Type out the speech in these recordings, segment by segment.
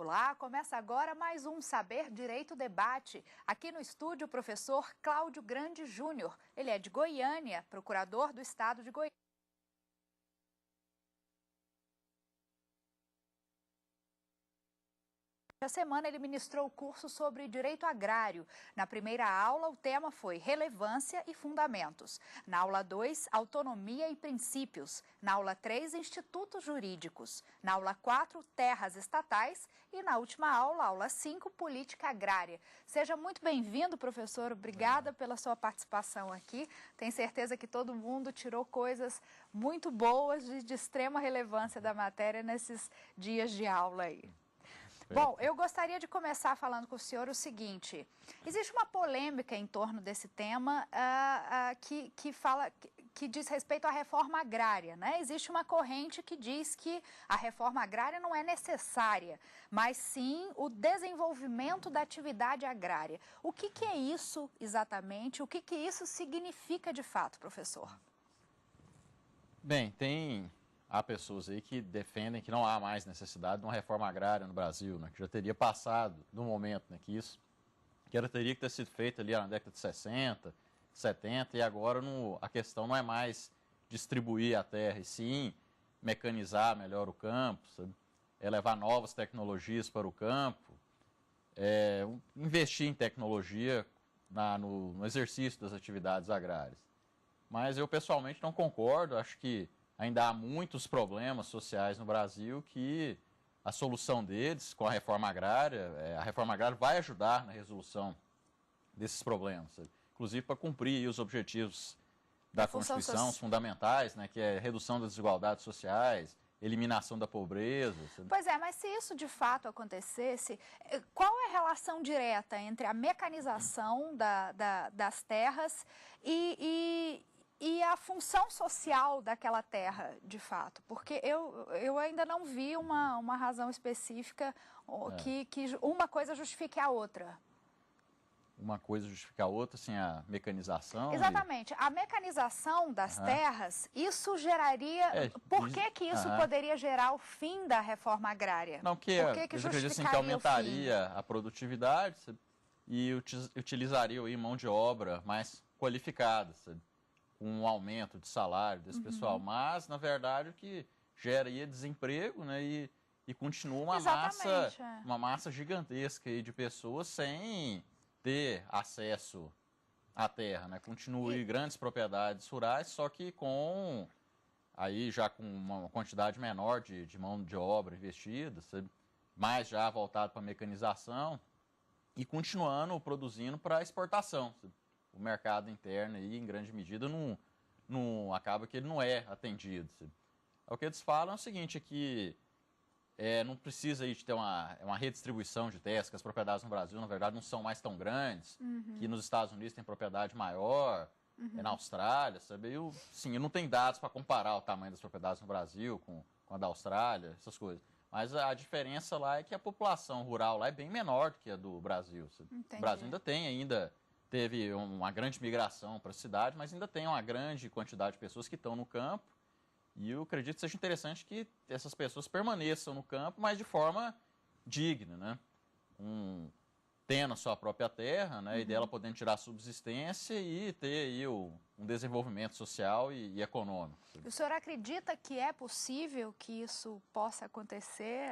Olá, começa agora mais um Saber Direito Debate. Aqui no estúdio, o professor Cláudio Grande Júnior. Ele é de Goiânia, procurador do estado de Goiânia. Essa semana ele ministrou o curso sobre direito agrário. Na primeira aula, o tema foi relevância e fundamentos. Na aula 2, autonomia e princípios. Na aula 3, institutos jurídicos. Na aula 4, terras estatais. E na última aula, aula 5, política agrária. Seja muito bem-vindo, professor. Obrigada pela sua participação aqui. Tenho certeza que todo mundo tirou coisas muito boas de extrema relevância da matéria nesses dias de aula aí. Bom, eu gostaria de começar falando com o senhor o seguinte: existe uma polêmica em torno desse tema que diz respeito à reforma agrária, né? Existe uma corrente que diz que a reforma agrária não é necessária, mas sim o desenvolvimento da atividade agrária. O que é isso exatamente? O que isso significa de fato, professor? Bem, há pessoas aí que defendem que não há mais necessidade de uma reforma agrária no Brasil, né, que já teria passado do momento, né, que ela teria que ter sido feita ali na década de 60, 70, e agora a questão não é mais distribuir a terra, e sim mecanizar melhor o campo, sabe? Levar novas tecnologias para o campo, investir em tecnologia no exercício das atividades agrárias. Mas eu pessoalmente não concordo, acho que ainda há muitos problemas sociais no Brasil que a solução deles com a reforma agrária vai ajudar na resolução desses problemas, sabe? Inclusive para cumprir os objetivos da Constituição, os fundamentais, né, que é redução das desigualdades sociais, eliminação da pobreza. Sabe? Pois é, mas se isso de fato acontecesse, qual é a relação direta entre a mecanização das terras e a função social daquela terra, de fato? Porque eu ainda não vi uma razão específica que uma coisa justifique a outra. Uma coisa justifica a outra, assim, a mecanização? Exatamente. A mecanização das terras, isso geraria... Por que isso poderia gerar o fim da reforma agrária? Não, porque eles acreditam assim, que aumentaria a produtividade, sabe? E utilizaria aí mão de obra mais qualificada, sabe? Um aumento de salário desse pessoal, mas, na verdade, o que gera aí é desemprego, né, e continua uma massa gigantesca aí de pessoas sem ter acesso à terra, né, continua aí grandes propriedades rurais, só que já com uma quantidade menor de mão de obra investida, sabe? Mais já voltado para a mecanização e continuando produzindo para exportação, sabe? O mercado interno, aí, em grande medida, não acaba que ele não é atendido. Sabe? O que eles falam é o seguinte, que não precisa aí de ter uma redistribuição de terras, que as propriedades no Brasil, na verdade, não são mais tão grandes, que nos Estados Unidos tem propriedade maior, na Austrália, sabe? Eu não tenho dados para comparar o tamanho das propriedades no Brasil com a da Austrália, essas coisas. Mas a diferença lá é que a população rural lá é bem menor do que a do Brasil. Sabe? O Brasil teve uma grande migração para a cidade, mas ainda tem uma grande quantidade de pessoas que estão no campo. E eu acredito que seja interessante que essas pessoas permaneçam no campo, mas de forma digna, né? Tendo a sua própria terra, né? E dela podendo tirar subsistência e ter aí um desenvolvimento social e econômico. O senhor acredita que é possível que isso possa acontecer?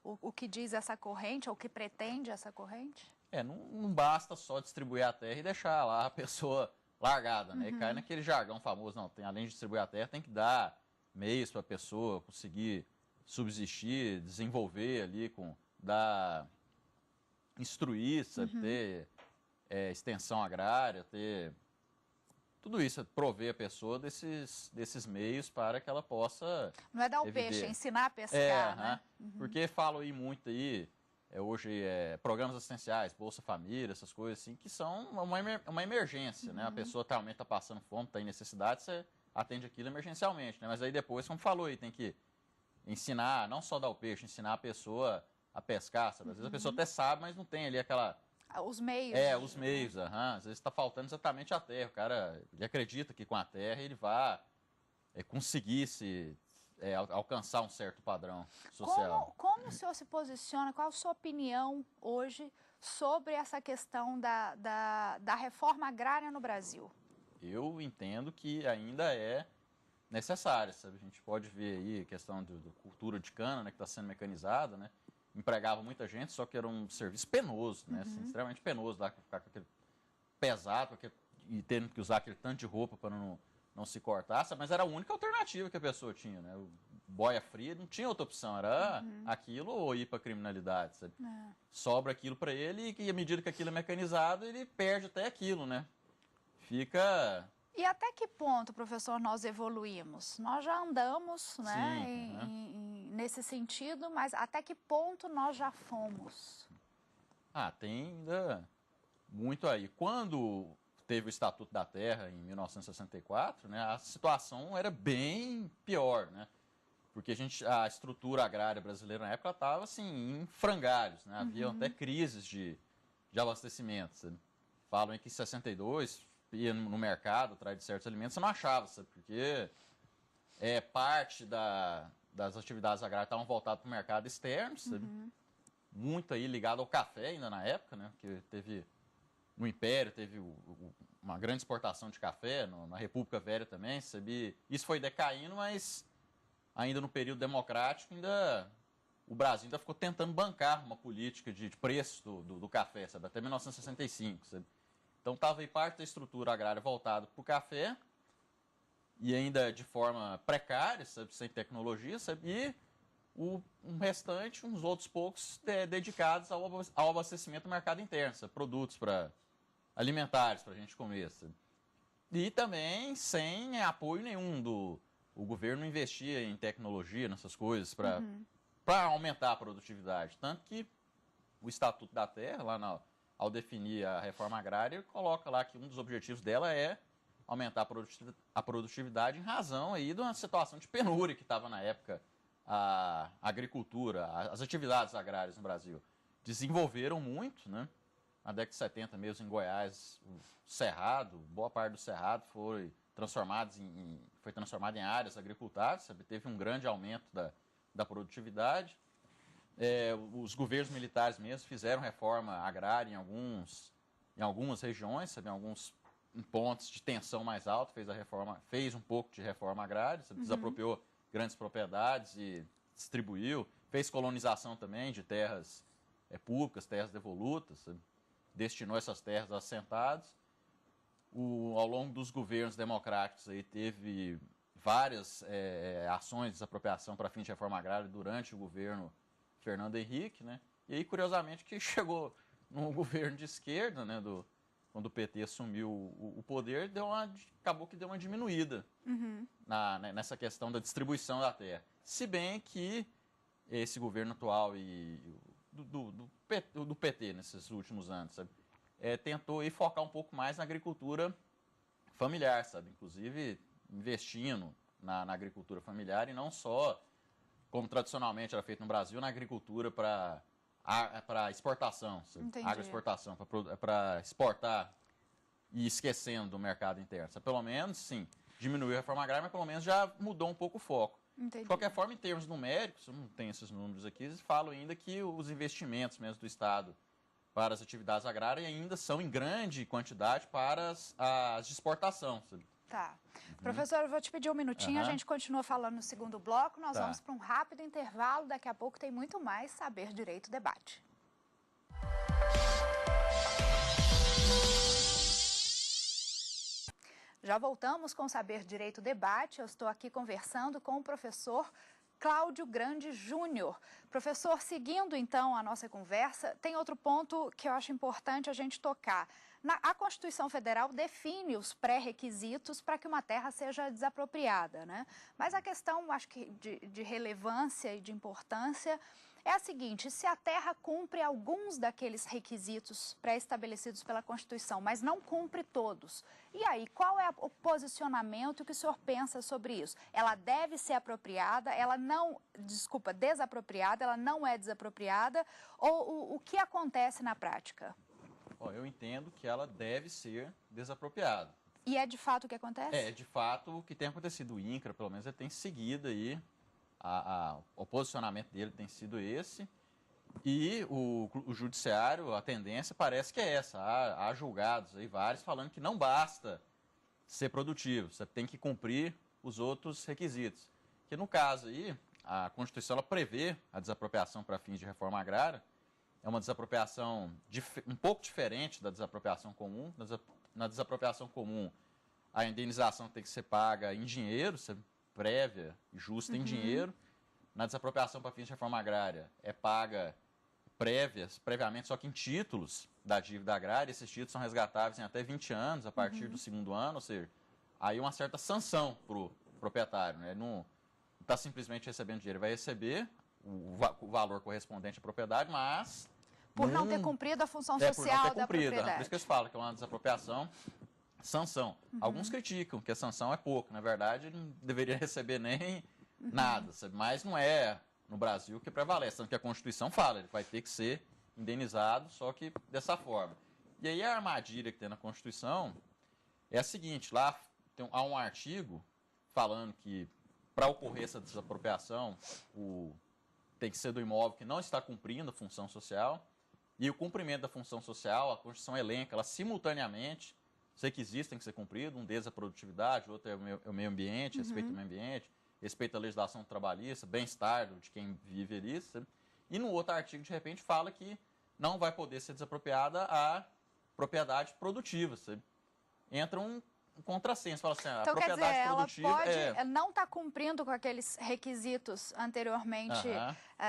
O que diz essa corrente, ou o que pretende essa corrente? Não basta só distribuir a terra e deixar lá a pessoa largada, né? E cai naquele jargão famoso, além de distribuir a terra, tem que dar meios para a pessoa conseguir subsistir, desenvolver ali, instruir, sabe? Ter extensão agrária, ter tudo isso, prover a pessoa desses meios para que ela possa... Não é dar o peixe, é ensinar a pescar, né? Porque falam aí muito aí, hoje programas assistenciais, Bolsa Família, essas coisas assim, que são uma emergência, né? A pessoa realmente está passando fome, está em necessidade, você atende aquilo emergencialmente, né? Mas aí depois, como falou aí, tem que ensinar, não só dar o peixe, ensinar a pessoa a pescar, sabe? Às vezes a pessoa até sabe, mas não tem ali os meios. Os meios, às vezes está faltando exatamente a terra. O cara, ele acredita que com a terra ele vai conseguir se alcançar um certo padrão social. Como o senhor se posiciona, qual a sua opinião hoje sobre essa questão da reforma agrária no Brasil? Eu entendo que ainda é necessária, sabe? A gente pode ver aí a questão da cultura de cana, né, que está sendo mecanizada, né? Empregava muita gente, só que era um serviço penoso, né? Assim, extremamente penoso, ficar com aquele pesado, e tendo que usar aquele tanto de roupa para não se cortar, sabe? Mas era a única alternativa que a pessoa tinha, né? O boia fria, não tinha outra opção, era aquilo ou ir para a criminalidade, sabe? Sobra aquilo para ele e à medida que aquilo é mecanizado, ele perde até aquilo, né? Fica... E até que ponto, professor, nós evoluímos? Nós já andamos, né, nesse sentido, mas até que ponto nós já fomos? Tem ainda muito aí. Quando teve o Estatuto da Terra, em 1964, né, a situação era bem pior, né? Porque a estrutura agrária brasileira na época estava assim, em frangalhos, né? Havia até crises de abastecimento. Sabe? Falam que em 62 ia no mercado atrás de certos alimentos, você não achava, sabe? Porque parte das atividades agrárias estavam voltadas para o mercado externo, sabe? Muito aí ligado ao café ainda na época, né? Porque no Império teve uma grande exportação de café, na República Velha também, sabe? Isso foi decaindo, mas ainda no período democrático, o Brasil ainda ficou tentando bancar uma política de preço do café, sabe? Até 1965, sabe? Então estava aí parte da estrutura agrária voltada para o café, e ainda de forma precária, sabe? Sem tecnologia, sabe? E um restante, uns outros poucos, dedicados ao abastecimento do mercado interno, sabe? Produtos alimentares para a gente comer, sabe? E também sem apoio nenhum o governo investia em tecnologia, nessas coisas, para aumentar a produtividade. Tanto que o Estatuto da Terra, ao definir a reforma agrária, coloca lá que um dos objetivos dela é aumentar a produtividade em razão aí de uma situação de penúria que estava na época a agricultura, as atividades agrárias no Brasil. Desenvolveram muito, né? Na década de 70 mesmo, em Goiás, o Cerrado, boa parte do Cerrado foi transformado em áreas agricultáveis, sabe? Teve um grande aumento da produtividade. Os governos militares mesmo fizeram reforma agrária em algumas regiões, sabe? Em alguns pontos de tensão mais alta, fez um pouco de reforma agrária, sabe? Desapropriou grandes propriedades e distribuiu, fez colonização também de terras públicas, terras devolutas, sabe? Destinou essas terras a assentados. Ao longo dos governos democráticos aí teve várias ações de desapropriação para fim de reforma agrária durante o governo Fernando Henrique, né? E aí, curiosamente, que chegou no governo de esquerda, né, quando o PT assumiu o poder, acabou que deu uma diminuída nessa questão da distribuição da terra. Se bem que esse governo atual do PT nesses últimos anos, sabe? Tentou aí focar um pouco mais na agricultura familiar, sabe? Inclusive investindo na agricultura familiar e não só, como tradicionalmente era feito no Brasil, na agricultura para exportação, agroexportação, para exportar e esquecendo do mercado interno. Sabe? Pelo menos, sim, diminuiu a reforma agrária, mas pelo menos já mudou um pouco o foco. Entendi. De qualquer forma, em termos numéricos, eu não tenho esses números aqui, eles falam ainda que os investimentos mesmo do Estado para as atividades agrárias ainda são em grande quantidade para as de exportação. Sabe? Tá. Professor, eu vou te pedir um minutinho, a gente continua falando no segundo bloco, nós vamos para um rápido intervalo, daqui a pouco tem muito mais Saber Direito Debate. Já voltamos com Saber Direito Debate, eu estou aqui conversando com o professor Cláudio Grande Júnior. Professor, seguindo então a nossa conversa, tem outro ponto que eu acho importante a gente tocar. A Constituição Federal define os pré-requisitos para que uma terra seja desapropriada, né? Mas a questão, acho que de relevância e de importância é a seguinte: se a terra cumpre alguns daqueles requisitos pré-estabelecidos pela Constituição, mas não cumpre todos, e aí, qual é o posicionamento que o senhor pensa sobre isso? Ela deve ser apropriada, desapropriada, ela não é desapropriada, ou o que acontece na prática? Bom, eu entendo que ela deve ser desapropriada. E é de fato o que acontece? De fato o que tem acontecido. O INCRA, pelo menos, ele tem seguido aí o posicionamento dele tem sido esse. E o judiciário, a tendência parece que é essa. Há julgados aí vários falando que não basta ser produtivo, você tem que cumprir os outros requisitos. Que no caso aí, a Constituição ela prevê a desapropriação para fins de reforma agrária. É uma desapropriação um pouco diferente da desapropriação comum. Na desapropriação comum, a indenização tem que ser paga em dinheiro, prévia e justa em dinheiro. Na desapropriação para fins de reforma agrária, é paga previamente, só que em títulos da dívida agrária. Esses títulos são resgatáveis em até 20 anos, a partir do segundo ano, ou seja, aí uma certa sanção para o proprietário. Né? Ele não está simplesmente recebendo dinheiro, vai receber o valor correspondente à propriedade, mas... Por não ter cumprido a função social da propriedade. Por isso que eles falam que é uma desapropriação, sanção. Alguns criticam que a sanção é pouco, na verdade ele não deveria receber nem nada, sabe? Mas não é no Brasil que prevalece, tanto que a Constituição fala, ele vai ter que ser indenizado, só que dessa forma. E aí a armadilha que tem na Constituição é a seguinte, lá há um artigo falando que para ocorrer essa desapropriação, tem que ser do imóvel que não está cumprindo a função social, e o cumprimento da função social, a Constituição elenca ela simultaneamente, os requisitos têm que ser cumpridos, um deles é a produtividade, o outro é o meio ambiente, respeito ao meio ambiente, respeito à legislação trabalhista, bem-estar de quem vive ali, sabe? E no outro artigo, de repente, fala que não vai poder ser desapropriada a propriedade produtiva, sabe? Entra um contrassenso, fala assim, a então, propriedade quer dizer, produtiva ela pode não estar cumprindo com aqueles requisitos anteriormente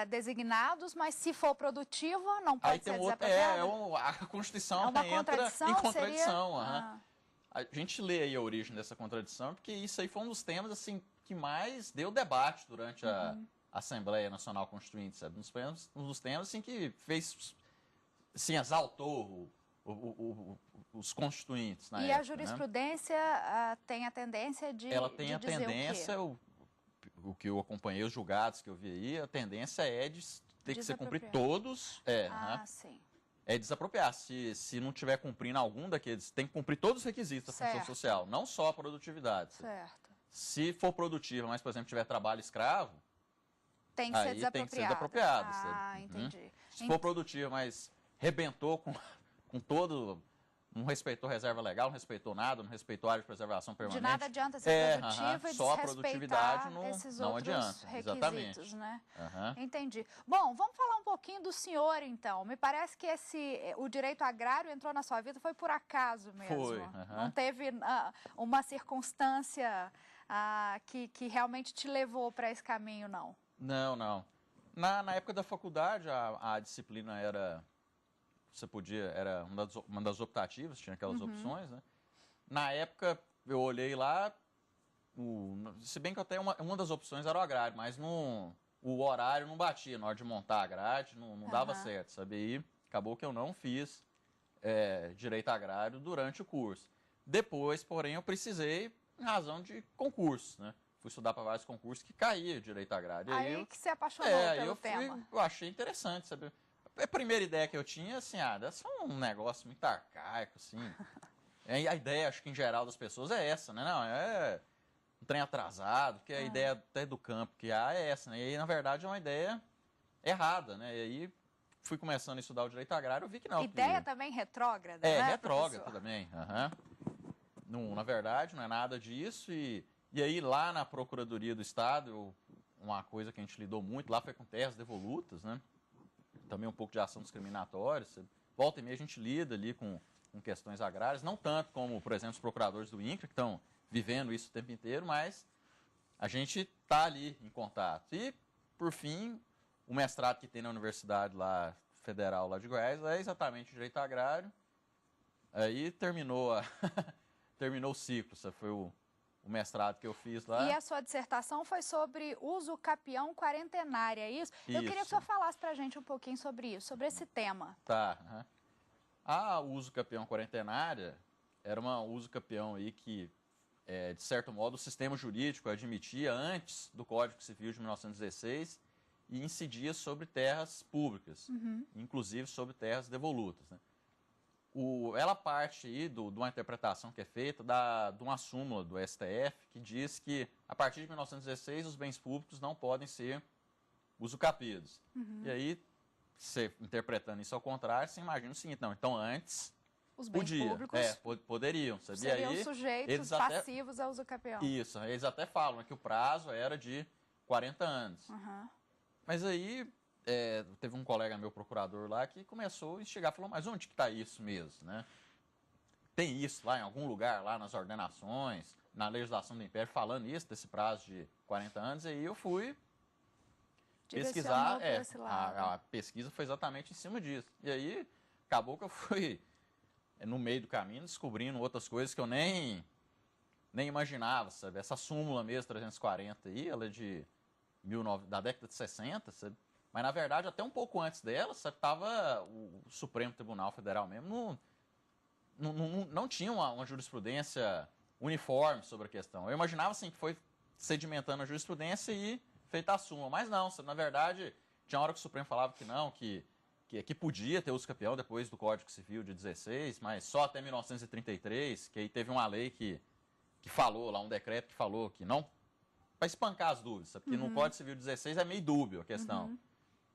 designados, mas se for produtiva, não pode ser desapropriada? A Constituição entra em contradição. Seria... A gente lê aí a origem dessa contradição, porque isso aí foi um dos temas assim, que mais deu debate durante a Assembleia Nacional Constituinte, sabe? Um dos temas assim, que fez, assim, exaltou os constituintes na época. E a jurisprudência tem a tendência de ela tem de a tendência, o que eu acompanhei, os julgados que eu vi aí, a tendência é de ter que ser cumprir todos. Sim. É desapropriar. Se não tiver cumprindo algum daqueles, tem que cumprir todos os requisitos da função social, não só a produtividade. Certo. Se for produtiva, mas, por exemplo, tiver trabalho escravo, tem que ser desapropriado. Tem que ser desapropriado. Entendi. Se for produtiva, mas rebentou com todo... Não respeitou reserva legal, não respeitou nada, não respeitou área de preservação permanente. De nada adianta ser produtivo e só a produtividade não adianta. Requisitos, exatamente. Né? Entendi. Bom, vamos falar um pouquinho do senhor, então. Me parece que o direito agrário entrou na sua vida, foi por acaso mesmo. Foi. Não teve uma circunstância que realmente te levou para esse caminho, não? Não. Na época da faculdade, a disciplina era... era uma das optativas, tinha aquelas opções, né? Na época, eu olhei lá, se bem que até uma das opções era o agrário, mas o horário não batia na hora de montar a grade, não dava certo, sabe? E acabou que eu não fiz direito agrário durante o curso. Depois, porém, eu precisei em razão de concursos, né? Fui estudar para vários concursos que caía direito agrário. Aí que se apaixonou pelo tema. Eu achei interessante, sabe? A primeira ideia que eu tinha, assim, deve ser um negócio muito arcaico, assim. A ideia, acho que em geral das pessoas é essa, né? Não, é um trem atrasado, porque a ideia até do campo que há é essa, né? E aí, na verdade, é uma ideia errada, né? E aí, fui começando a estudar o direito agrário, eu vi que não. Ideia também retrógrada, né, retrógrada professor? também. Não, na verdade, não é nada disso. E aí, lá na Procuradoria do Estado, uma coisa que a gente lidou muito, lá foi com terras devolutas, né? Também um pouco de ação discriminatória. Volta e meia a gente lida ali com questões agrárias, não tanto como, por exemplo, os procuradores do INCRA, que estão vivendo isso o tempo inteiro, mas a gente está ali em contato. E, por fim, o mestrado que tem na Universidade lá, Federal lá de Goiás é exatamente direito agrário. Aí terminou o ciclo, esse foi o mestrado que eu fiz lá. E a sua dissertação foi sobre uso capião quarentenária, é isso? Eu queria que o senhor falasse para a gente um pouquinho sobre isso, sobre esse tema. Tá. A uso capião quarentenária era uma uso capião aí que, de certo modo, o sistema jurídico admitia antes do Código Civil de 1916 e incidia sobre terras públicas, inclusive sobre terras devolutas, né? Ela parte aí de uma interpretação que é feita de uma súmula do STF que diz que, a partir de 1916, os bens públicos não podem ser usucapidos. Uhum. E aí, você interpretando isso ao contrário, você imagina o seguinte, não, então antes os bens públicos poderiam, sabia? Seriam aí, sujeitos passivos ao usucapião. Isso, eles até falam que o prazo era de 40 anos. Uhum. Mas aí, teve um colega meu, procurador lá, que começou a chegar e falou, mas onde que está isso mesmo, né? Tem isso lá em algum lugar, lá nas ordenações, na legislação do Império, falando isso, desse prazo de 40 anos, e aí eu fui pesquisar, a pesquisa foi exatamente em cima disso. E aí, acabou que eu fui, no meio do caminho, descobrindo outras coisas que eu nem imaginava, sabe? Essa súmula mesmo, 340 aí, ela é da década de 60, sabe? Mas, na verdade, até um pouco antes dela, sabe, tava o Supremo Tribunal Federal mesmo, não tinha uma jurisprudência uniforme sobre a questão. Eu imaginava, assim, que foi sedimentando a jurisprudência e feita a súmula, mas não, sabe? Na verdade, tinha hora que o Supremo falava que não, que podia ter uso campeão depois do Código Civil de 16, mas só até 1933, que aí teve uma lei que falou, lá um decreto que falou que não, para espancar as dúvidas, porque no Código Civil 16 é meio dúbio a questão. Uhum.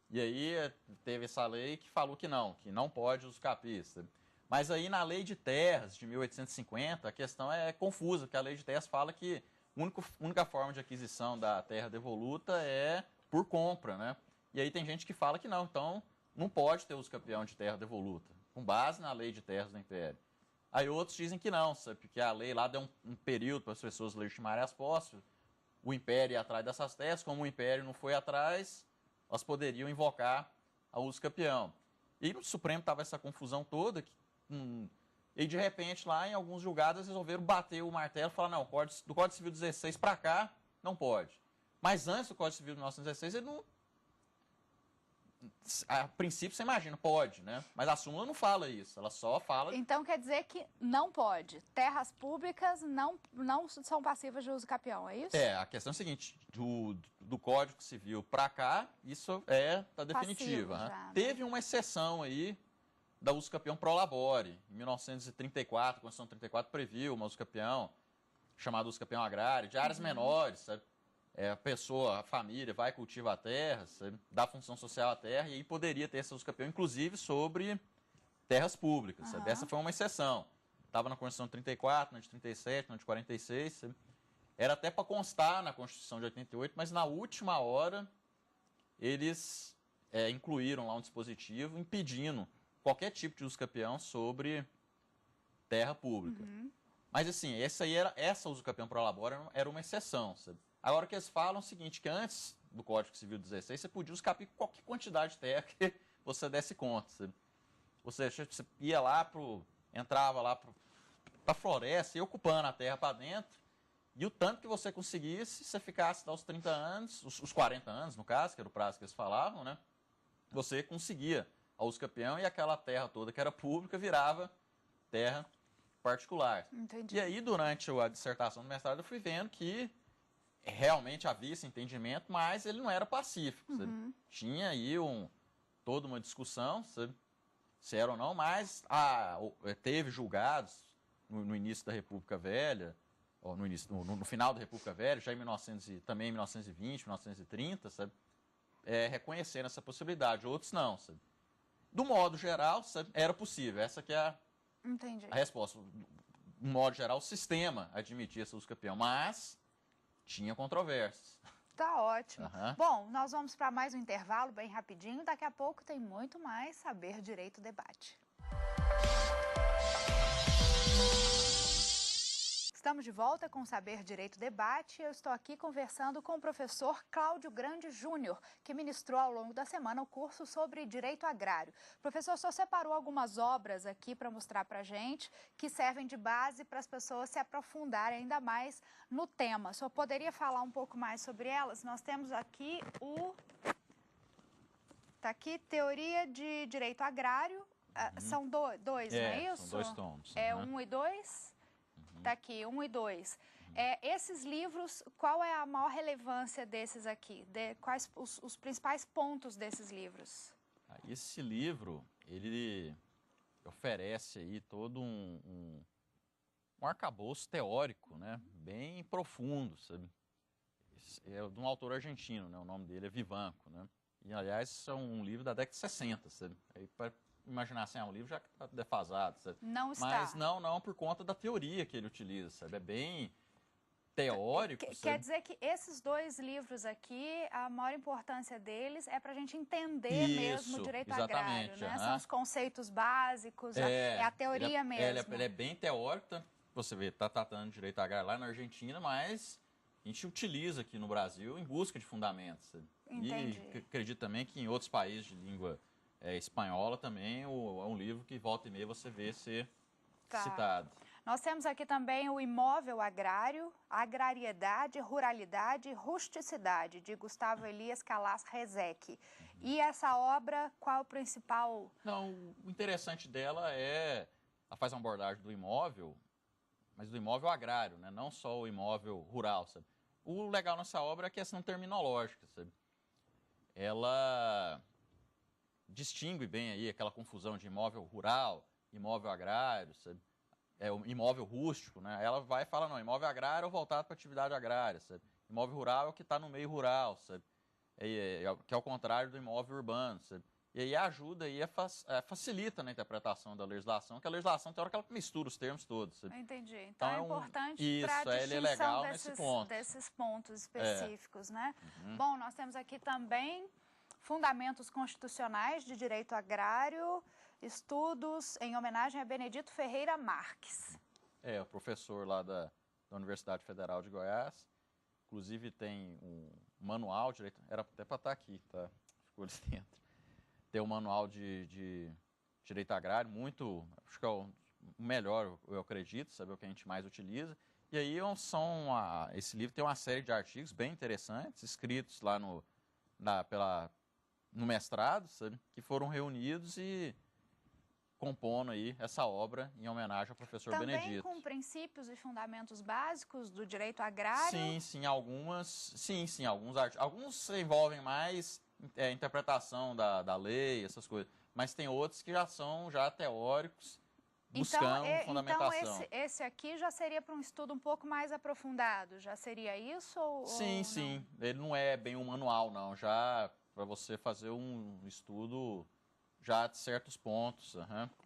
E aí teve essa lei que falou que não pode usucapista. Mas aí na Lei de Terras de 1850 a questão é confusa, porque a Lei de Terras fala que a única forma de aquisição da terra devoluta é por compra, né? E aí tem gente que fala que não, então não pode ter usucapião de terra devoluta, com base na Lei de Terras do Império. Aí outros dizem que não, sabe? Porque a lei lá deu um período para as pessoas legitimarem as posses, o Império ia atrás dessas terras, como o Império não foi atrás, elas poderiam invocar a usucapião. E no Supremo estava essa confusão toda, e de repente lá em alguns julgados eles resolveram bater o martelo e falar, não, do Código Civil 16 para cá, não pode. Mas antes do Código Civil de 1916, ele não... A princípio, você imagina, pode, né? Mas a súmula não fala isso, ela só fala... Então quer dizer que não pode. Terras públicas não são passivas de uso capião, é isso? A questão é a seguinte, do Código Civil para cá, isso tá definitiva. Passivo já, né? Teve uma exceção aí da uso capião pro labore. Em 1934, a Constituição 34 previu uma uso capião chamada uso capião agrário, de áreas menores, sabe? A família vai cultivar a terra, sabe? Dá função social à terra, e aí poderia ter essa uso capião, inclusive, sobre terras públicas, sabe? Essa foi uma exceção. Estava na Constituição 34, na de 37, na de 46, sabe? Era até para constar na Constituição de 88, mas na última hora eles incluíram lá um dispositivo impedindo qualquer tipo de uso capião sobre terra pública. Mas assim, essa uso capião pro labore era uma exceção, sabe? Agora o que eles falam é o seguinte, que antes do Código Civil 16, você podia uscapiar qualquer quantidade de terra que você desse conta, sabe? Ou seja, você ia lá entrava lá para a floresta, ia ocupando a terra para dentro, e o tanto que você conseguisse, se você ficasse aos 30 anos, os 40 anos, no caso, que era o prazo que eles falavam, né? Você conseguia a uso capião e aquela terra toda que era pública virava terra particular. Entendi. E aí, durante a dissertação do mestrado, eu fui vendo que realmente havia esse entendimento, mas ele não era pacífico. Sabe? Tinha aí toda uma discussão, sabe? Se era ou não, mas teve julgados no início da República Velha, ou no final da República Velha, já também em 1920, 1930, sabe? Reconhecendo essa possibilidade. Outros não, sabe? Do modo geral, sabe? Era possível. Essa que é a resposta. Do modo geral, o sistema admitia essa uso capião, mas tinha controvérsias. Tá ótimo. Bom, nós vamos para mais um intervalo bem rapidinho. Daqui a pouco tem muito mais Saber Direito Debate. Estamos de volta com o Saber Direito Debate. Eu estou aqui conversando com o professor Cláudio Grande Júnior, que ministrou ao longo da semana o curso sobre Direito Agrário. Professor, o senhor separou algumas obras aqui para mostrar para a gente, que servem de base para as pessoas se aprofundarem ainda mais no tema. O senhor poderia falar um pouco mais sobre elas? Nós temos aqui Está aqui, Teoria de Direito Agrário. São dois, não é isso? São 2 tomos. 1 e 2? Está aqui, 1 e 2. Esses livros, qual é a maior relevância desses aqui? Quais os principais pontos desses livros? Esse livro, ele oferece aí todo um arcabouço teórico, né, bem profundo, sabe? É de um autor argentino, né, o nome dele é Vivanco, né? E, aliás, é um livro da década de 60, sabe? Aí, para imaginar assim, um livro já que está defasado, sabe? Não está. Mas não, por conta da teoria que ele utiliza, sabe? É bem teórico, sabe? Quer dizer que esses dois livros aqui, a maior importância deles é para a gente entender mesmo o direito agrário, né? São os conceitos básicos, é a teoria mesmo. Ele é bem teórico, tá? Você vê, está tratando de direito agrário lá na Argentina, mas a gente utiliza aqui no Brasil em busca de fundamentos, sabe? Entendi. E acredito também que em outros países de língua espanhola também é um livro que volta e meia você vê ser citado. Nós temos aqui também o Imóvel Agrário, Agrariedade, Ruralidade e Rusticidade, de Gustavo Elias Calas Rezec. E essa obra, qual é o principal? Não, o interessante dela ela faz uma abordagem do imóvel, mas do imóvel agrário, né? Não só o imóvel rural, sabe? O legal nessa obra é a questão terminológica, sabe? Ela distingue bem aí aquela confusão de imóvel rural, imóvel agrário, sabe? O imóvel rústico, né? Ela vai e fala, não, imóvel agrário é voltado para atividade agrária, sabe? Imóvel rural é o que está no meio rural, sabe? Que é o contrário do imóvel urbano, sabe? E aí ajuda e facilita na interpretação da legislação, que a legislação, tem hora que ela mistura os termos todos, sabe? Entendi. Então é importante para a distinção desses pontos específicos, né? Bom, nós temos aqui também Fundamentos Constitucionais de Direito Agrário, estudos em homenagem a Benedito Ferreira Marques. O professor lá da Universidade Federal de Goiás. Inclusive tem um manual de direito, era até para estar aqui, tá? Ficou ali dentro. Tem um manual de direito agrário, acho que é o melhor, eu acredito, sabe, o que a gente mais utiliza. E aí esse livro tem uma série de artigos bem interessantes, escritos lá no mestrado, sabe, que foram reunidos e compondo aí essa obra em homenagem ao professor Benedito. Também com princípios e fundamentos básicos do direito agrário? Sim, alguns artigos. Alguns envolvem mais interpretação da lei, essas coisas, mas tem outros que já são teóricos, buscando fundamentação. Então esse aqui já seria para um estudo um pouco mais aprofundado, já seria isso? Sim, ele não é bem um manual, não, já para você fazer um estudo já de certos pontos.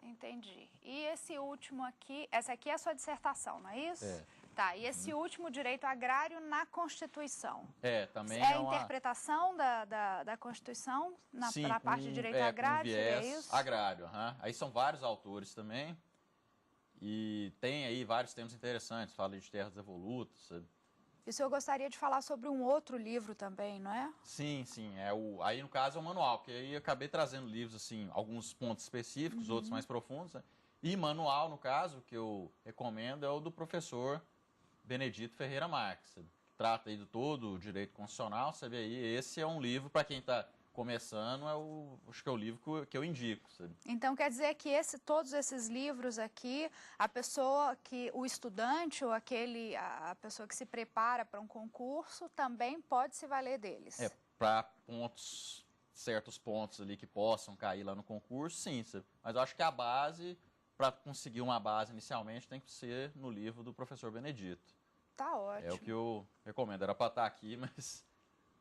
Entendi. E esse último aqui, essa aqui é a sua dissertação, não é isso? Tá, e esse último, direito agrário na Constituição? Também a interpretação da Constituição na parte de direito agrário, seria isso? Agrário, Aí são vários autores também, e tem aí vários temas interessantes, fala de terras devolutas, sabe? E o senhor gostaria de falar sobre um outro livro também, não é? Sim, aí no caso é o manual, porque aí eu acabei trazendo livros, assim, alguns pontos específicos, outros mais profundos, né? E manual, no caso, que eu recomendo é o do professor Benedito Ferreira Marques, sabe? Que trata aí de todo o direito constitucional, sabe? Aí esse é um livro, para quem está começando, acho que é o livro que eu indico, sabe? Então quer dizer que todos esses livros aqui, o estudante ou a pessoa que se prepara para um concurso também pode se valer deles? Para certos pontos ali que possam cair lá no concurso, sim, sabe? Mas eu acho que a base, para conseguir uma base inicialmente, tem que ser no livro do professor Benedito. Tá ótimo. É o que eu recomendo. Era para estar aqui, mas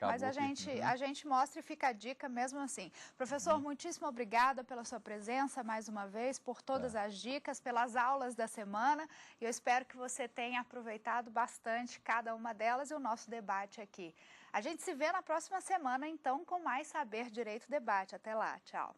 Mas a gente mostra e fica a dica mesmo assim. Professor, muitíssimo obrigada pela sua presença mais uma vez, por todas as dicas, pelas aulas da semana. E eu espero que você tenha aproveitado bastante cada uma delas e o nosso debate aqui. A gente se vê na próxima semana, então, com mais Saber Direito Debate. Até lá, tchau.